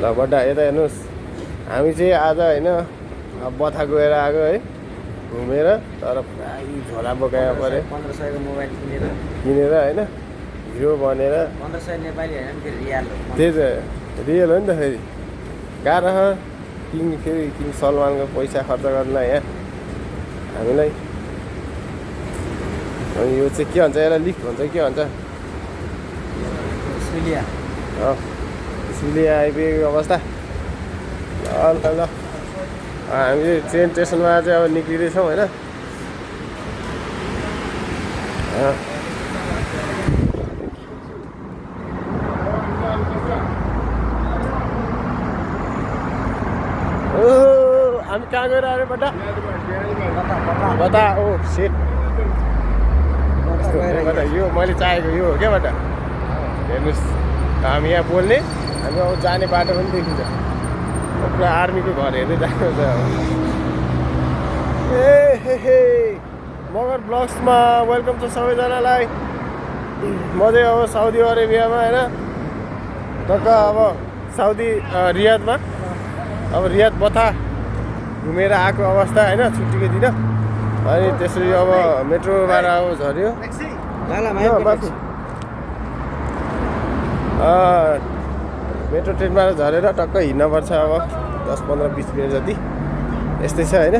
ल बड्डा यता हेर्नुहोस् हामी चाहिँ आज होइन बथा गएर आएको है घुमेर तर पुरा झोला बोकायो पऱ्यो 1500 को मोबाइल किनेर होइन हिरो बनेर 1500 नेपाली हैन फेरि रियल हो त्यही त रियल हो नि त फेरि गाह्रो छ फेरि किङ सलमानको पैसा खर्च गर्नलाई यहाँ हामीलाई अनि यो चाहिँ के भन्छ यसलाई लिफ्ट भन्छ के भन्छ स्मिलिया स्मिलिया आइपुगेको अवस्था ल ल ल हामी ट्रेन स्टेसनमा चाहिँ अब निक्लिँदैछौँ होइन हामी कहाँ गएर आयो बट्टा बता ओ सेट यो मैले चाहेको यो हो क्या बट्टा हेर्नुहोस् हामी यहाँ बोल्ने हामी अब जाने बाटो पनि देखिन्छ पुरा आर्मीको घर हेर्दै जानु छ ए हे मगर ब्लग्समा वेलकम छ सबैजनालाई म चाहिँ अब साउदी अरेबियामा होइन टक्क अब साउदी रियादमा अब रियाद बथा घुमेर आएको अवस्था होइन छुट्टीको दिन अनि त्यसरी अब मेट्रोबाट अब झऱ्यो मेट्रो ट्रेनबाट झरेर टक्क हिँड्नुपर्छ अब 10-15-20 मिनट जति यस्तै छ होइन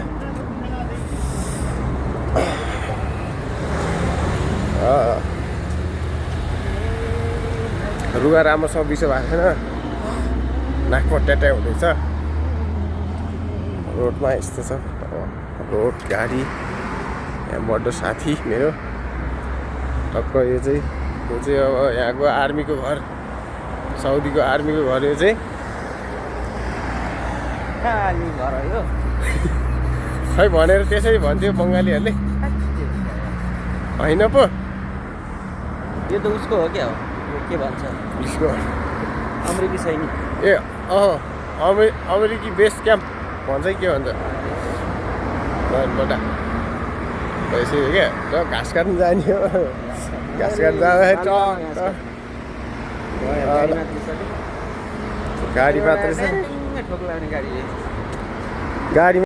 रुगा राम्रोसँग बिसो भएको छैन नाकमा ट्याट्या हुँदैछ रोडमा यस्तो छ रोड गाडी यहाँ बड्डो साथी मेरो टक्क यो चाहिँ अब यहाँको आर्मीको घर साउदीको आर्मीको घर यो चाहिँ खाली घर हो यो खै भनेर त्यसै भन्थ्यो बङ्गालीहरूले होइन पो यो त उसको हो क्या हो के भन्छ उसको अमेरिकी सैनिक ए अमेरिकी बेस क्याम्प भन्छ के भन्छ बटा भइसक्यो क्या र घाँस काट्नु जाने हो घाँस काट्नु जाँदाखेरि गाडी मात्रै छ गाडी